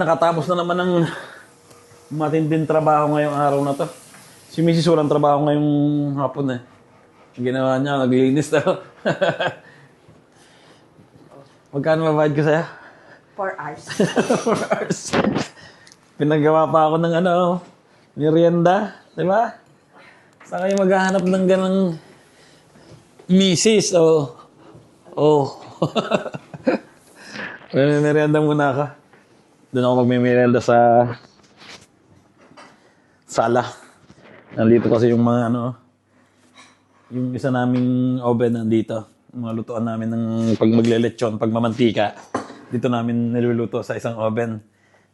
nakatapos na naman ng matinding trabaho ngayong araw na to. Si Mrs. walang trabaho ngayong hapon eh. Ang ginawa niya, naglilinis daw. Magkano mabayad ko sa'yo? 4 hours. 4 hours. Pinagawa pa ako ng merienda. Di ba? Saan kayo maghahanap ng ganang misis? May merienda muna ako. Doon ako magme-merienda sa sala. Nandito kasi yung mga yung isa naming oven nandito. Yung mga lutuan namin ng pag maglelechon, pag mamantika. Dito namin niluluto sa isang oven.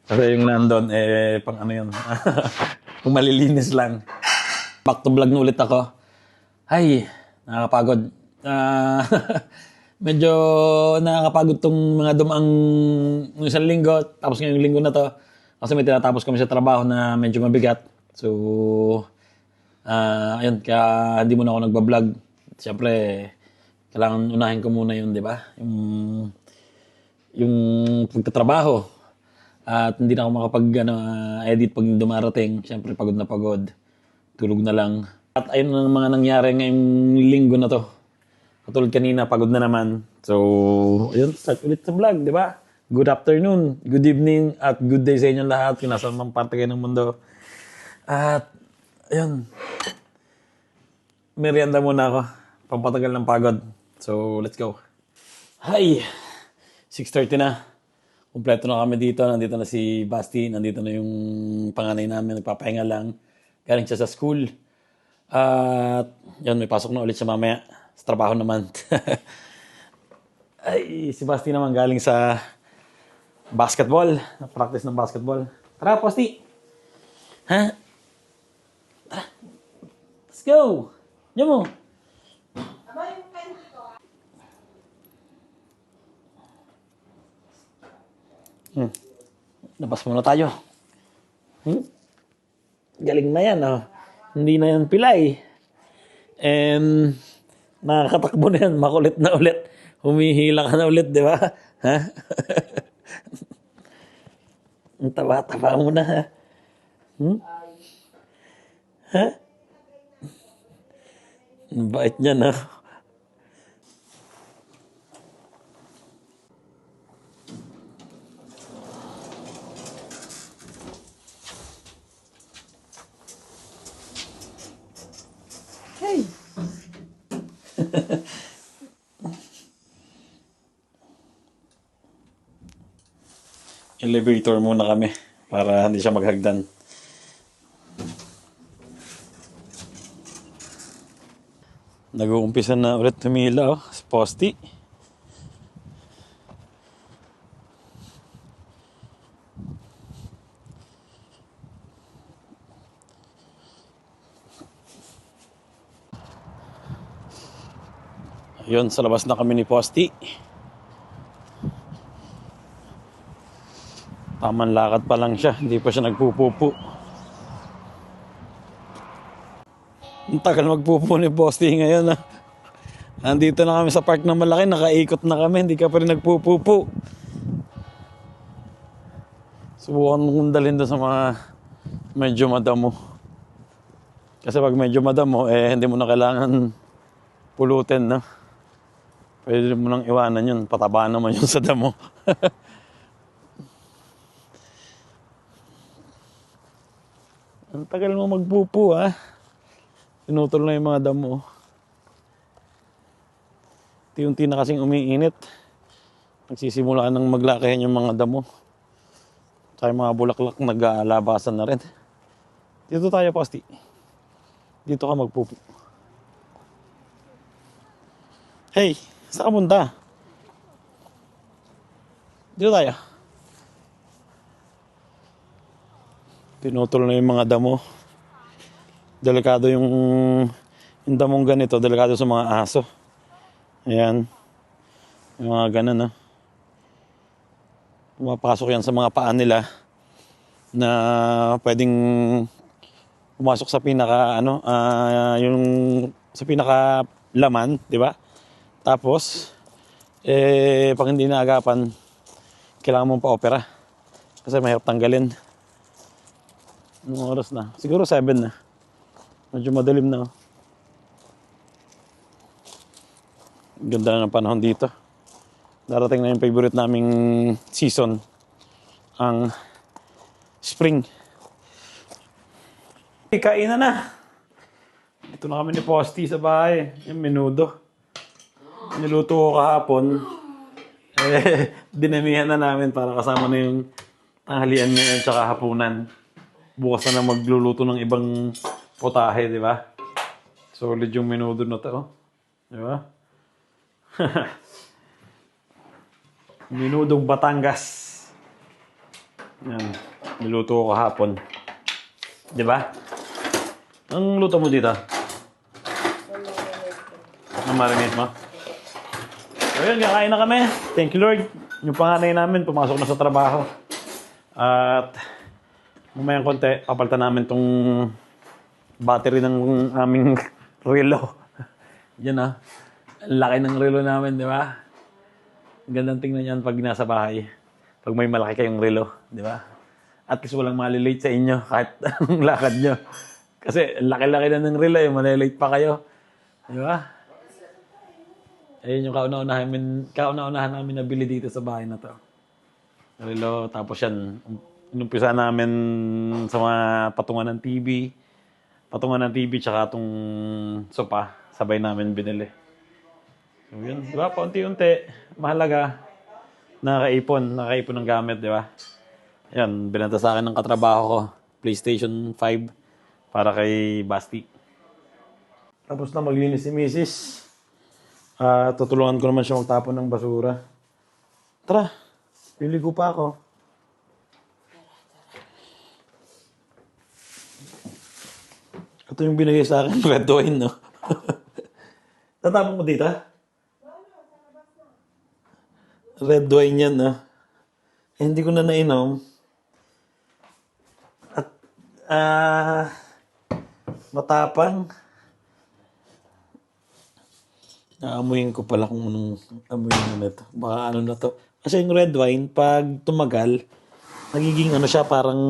Kasi yung nandun, pang yun. Kung malilinis lang. Back to vlog na ulit ako. Ay, nakakapagod. Medyo nakakapagod tong mga dumaang isang linggo. Tapos ngayong linggo na to. Kasi may tinatapos kami sa trabaho na medyo mabigat. So, ayun, kaya hindi muna ako nagbablog. Siyempre, kailangan unahin ko muna yun, di ba? Yung pagtatrabaho. At hindi na ako makapag-edit pag dumarating. Siyempre, pagod na pagod. Tulog na lang. At ayun ang mga nangyari ngayong linggo na to. Katulad kanina, pagod na naman. So, ayun, start ulit sa vlog, di ba? Good afternoon, good evening, at good day sa inyong lahat. Kinasan mang parte kayo ng mundo. At, ayun. Merienda muna ako. Pampatagal ng pagod. So, let's go. Hi! 6:30 na. Kompleto na kami dito. Nandito na si Basti. Nandito na yung panganay namin. Nagpapahinga lang. Galing siya sa school. At, yun, may pasok na ulit siya mamaya. Sa trabaho naman. Ay, si Basti naman galing sa basketball. Na-practice ng basketball. Tara, Basti! Ha? Tara. Let's go! Diyan mo. Labas muna tayo. Galing na yan, Hindi na yan pilay. And nakakatakbo na yan. Makulit na ulit. Humihila ka na ulit, di ba? Ha? Ang taba-taba mo na, ha? Ha? Ang bait niyan, ha? Hey! Elevator muna kami para hindi siya maghagdan. Nag-uumpisa na ulit tumila, si Posty. Ayun, sa labas na kami ni Posty. Tamang lakad pa lang siya, hindi pa siya nagpupupo. Ang tagal magpupo ni Posty ngayon, Nandito na kami sa park na malaki, nakaikot na kami, hindi ka pa rin nagpupupo. Subukan mong dalhin doon sa mga medyo madamo. Kasi pag medyo madamo, hindi mo na kailangan pulutin, Pwede mo nang iwanan yun, pataba naman yun sa damo. Ang tagal mo magpupo, Tinutol na yung mga damo. Unti-unti na kasing umiinit. Nagsisimula ng maglakihan yung mga damo. Tsaka yung mga bulaklak nag-aalabasan na rin. Dito tayo, Posty. Dito ka magpupo. Hey, saan ka punta? Dito tayo. Pinutol na yung mga damo. Delikado yung damong ganito, delikado sa mga aso. Ayan. Yung mga ganun, Pumapasok yan sa mga paa nila na pwedeng pumasok sa pinaka, yung sa pinaka laman, di ba? Tapos, pag hindi naagapan, kailangan mong pa-opera. Kasi mahirap tanggalin. Anong oras na? Siguro 7 na. Medyo madilim na. Ganda na ng panahon dito. Darating na yung favorite naming season. Ang spring. Kain na. Ito na kami ni Posty sa bahay. Yung menudo. Niluto ko kahapon. Dinamihan na namin para kasama na yung tanghalian ngayon tsaka hapunan. Bukas na magluluto ng ibang potahe, di ba? Solid yung menudo na to. Di ba? Minudong Batangas. Yan. Niluto ko kahapon. Di ba? Ang luto mo dito? Ang marinate mo? So yun, kakain na kami. Thank you, Lord. Yung panganay namin, pumasok na sa trabaho. At mamayang konti, papalitan namin tong battery ng aming relo. Yan ah. Laki ng relo namin, di ba? Gandang tingnan yan pag nasa bahay. Pag may malaki kayong relo, di ba? At least walang malilate sa inyo kahit anong lakad nyo. Kasi laki-laki na ng relo, malilate pa kayo. Di ba? Ayun yung kauna-unahan namin nabili dito sa bahay na to. Relo, tapos yan, inumpisa namin sa mga patungan ng TV. Patungan ng TV tsaka itong sopa. Sabay namin binili. So yun, di ba? Paunti-unti. Mahalaga. Nakakaipon ng gamit, di ba? Yan, binenta sa akin ng katrabaho ko. PlayStation 5 para kay Basti. Tapos na maglinis si Mrs. Tutulungan ko naman siya magtapon ng basura. Tara, liligo pa ako. Ito yung binigay sa akin, red wine, no? Tatapon mo dito? Red wine yan, no? Hindi ko na nainom. At, matapang. Naamuyin ko pala kung anong amuyin na ito. Baka ano na to. Kasi yung red wine, pag tumagal, nagiging ano siya, parang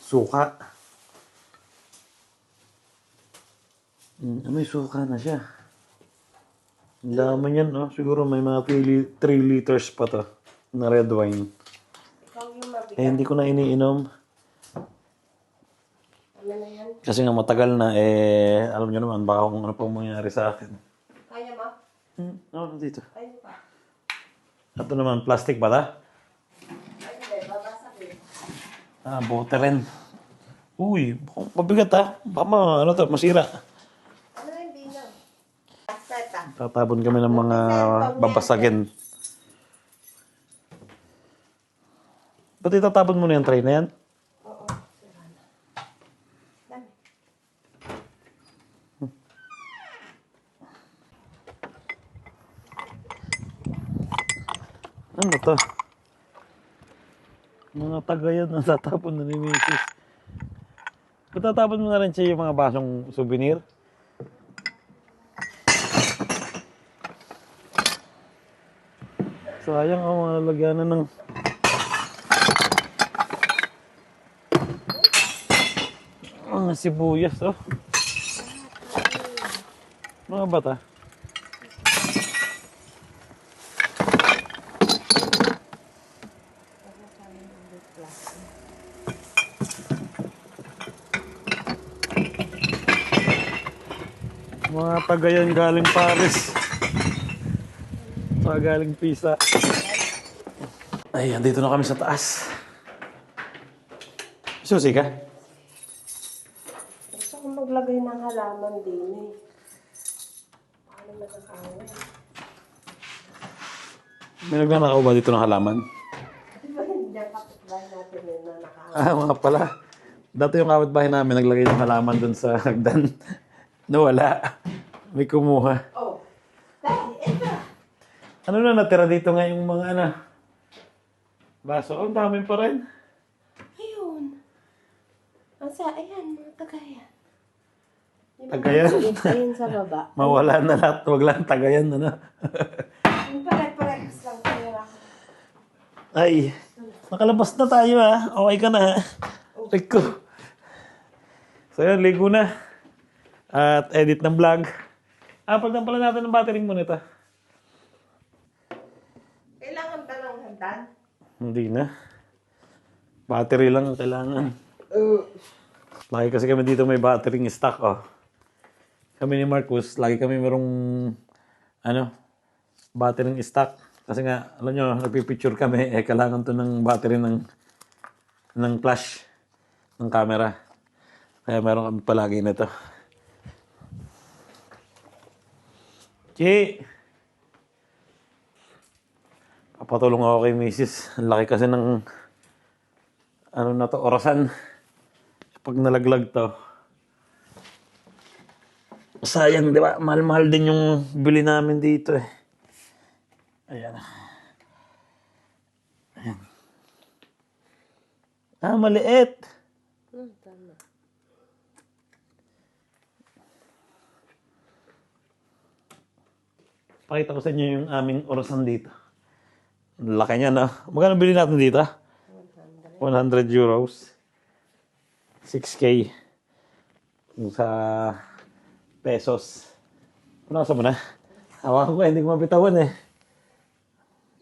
suka. May suka na siya. Ang dami yan, no? Siguro may mga 3 liters pa to na red wine. Hindi ko na iniinom. Kasi nga matagal na, alam nyo naman, baka kung ano pa mangyari sa akin. Kaya mo? Oo, dito. Ayun pa. Ito naman, plastic ba ta? Ay, hindi. Babasag eh. Bote rin. Uy, mabigat ha. Baka ano to, masira. Ano yung binaw? Aseta. Tatabon kami ng mga babasagin. Ba't itatapon mo na yung tray na yan? Oo. Sira na. Dami. Ano to? Mga taga yan, natatapon na ni Mrs. Natatapon mo na rin siya yung mga basong souvenir? Sayang ang mga lalagyanan ng... Mga sibuyas, oh. Mga bata. Mga taga yan galing Paris. Mga galing Pisa. Ay, andito na kami sa taas. Susi ka? Gusto kong maglagay ng halaman din eh. Paano magkakawa? May nagnanakaw ba dito ng halaman? Di ba hindi ang kapitbahay natin yun na nakahawa? Mga pala. Dati yung kapitbahay namin naglagay ng halaman dun sa hagdan. Nawala. May kumuha. Oh. Dahil ito. Ano na natira dito nga yung mga baso? Ang dami pa rin. Ayun. Ayan, mga tagayan. Yung mga Tagayan? Ayun sa baba. Mawala na lahat. Wag lang tagayan na. Yung pare-pares lang kaya. Ay, Nakalabas na tayo ha. Okay ka na ha. Rico. So yun, ligo na. At edit ng vlog. Pagdan pala natin ng battery mo nito. Kailangan ba ng hagdan? Hindi na. Battery lang ang kailangan. Lagi kasi kami dito may battery stock oh. Kami ni Marcus, lagi kami merong battery stock. Kasi nga, alam nyo, nagpipicture kami, kailangan to ng battery ng flash ng camera. Kaya meron kami palagi nito. Chi! Papatulong ako kay Mrs. Ang laki kasi ng orasan. Pag nalaglag to. Sayang, di ba? Mahal-mahal din yung bili namin dito eh. Ayan. Ayan. Maliit. Tama. Pakita ko sa inyo yung aming orasan dito. Laki niya na. Magkano bili natin dito? 100 euros. 6K. Yung sa pesos. Nasa mo na? Hawakan ko hindi ko mabitawan eh.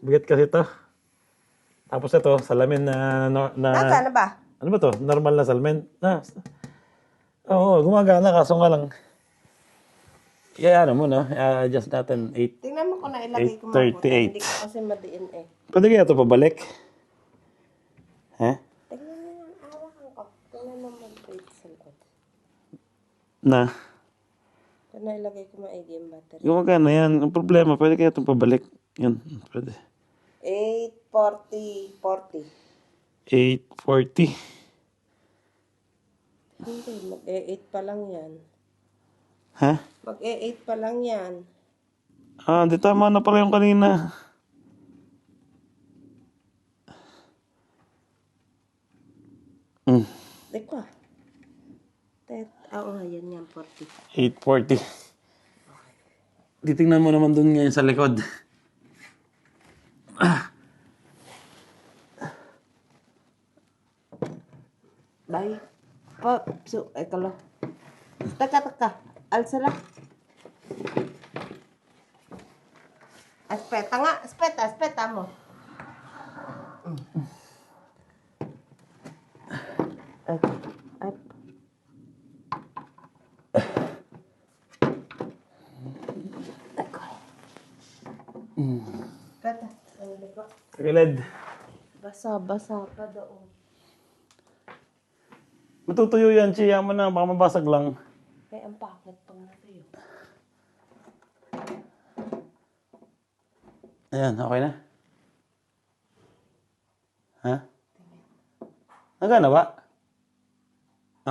Bigat kasi ito. Tapos ito, salamin na... Nasaan na ba? Ano ba to? Normal na salamin. Oo, gumagana kaso nga lang. Ano muna, adjust natin 8. Tingnan mo kung nailagay ko 8:38. Hindi ko kasi madiin eh. Pwede kaya ito pabalik? Tingnan mo yung awakan ko. Tingnan mo mag-wait sa loob. Na? Kung nailagay ko maigi yung battery. Gumagana yan. Ang problema, pwede kaya itong pabalik. Yan, pwede. 8:40. 8:40. Hindi, mag-8 pa lang yan. Ha? Mag-8 pa lang yan. Di tama na pala yung kanina. Teka. Oo, yan yan, 40. 8:40. Titingnan mo naman dun ngayon sa likod. Bye. Kalo. Teka. Alsa lang. Aspeta nga. Aspeta mo. Up. Kata. Ang ligo. Kagilid. Basa pa doon. Matutuyo yan, Chi. Yaman na, baka mabasag lang. Kaya ang pangit pang natuyo. Ayan, okay na? Ha? Nagana ba?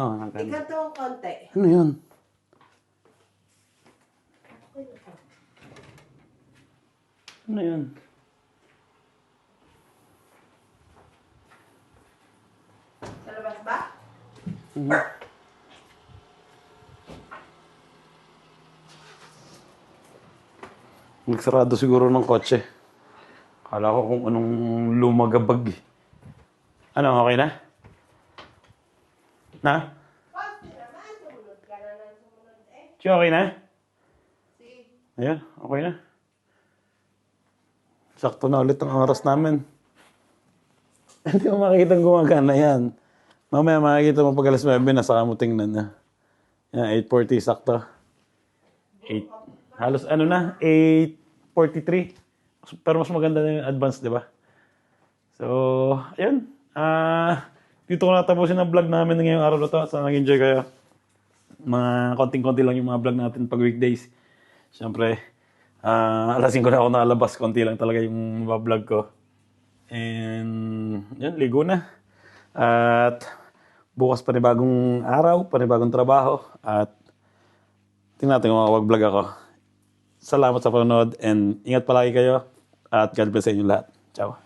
Oo, nagana. Ikato ang konti. Ano yun? Ano yun? Sa labas ba? Nagsarado siguro ng kotse. Kala ko kung anong lumagabag. Ano, okay na? Na? Chi, okay na? Ayan, okay na. Sakto na ulit ang oras namin. Hindi mo makikita gumagana yan. Mamaya makikita mo pag alas 9 na saka mo tingnan na. Yan, 8:40 sakto. 8. Halos 8:43. Pero mas maganda na yung advance, di ba? So, ayun. Dito ko natapusin ang vlog namin ngayong araw na to. Sana nag-enjoy kayo. Mga konting-konti lang yung mga vlog natin pag weekdays. Siyempre, alas 5 na ako nakalabas. Konti lang talaga yung vlog ko. And, yun, ligo na. At, bukas panibagong araw, panibagong trabaho. At, tingnan natin kung makapag-vlog ako. Salamat sa panonood and ingat palagi kayo. At God bless sa inyo lahat. Ciao.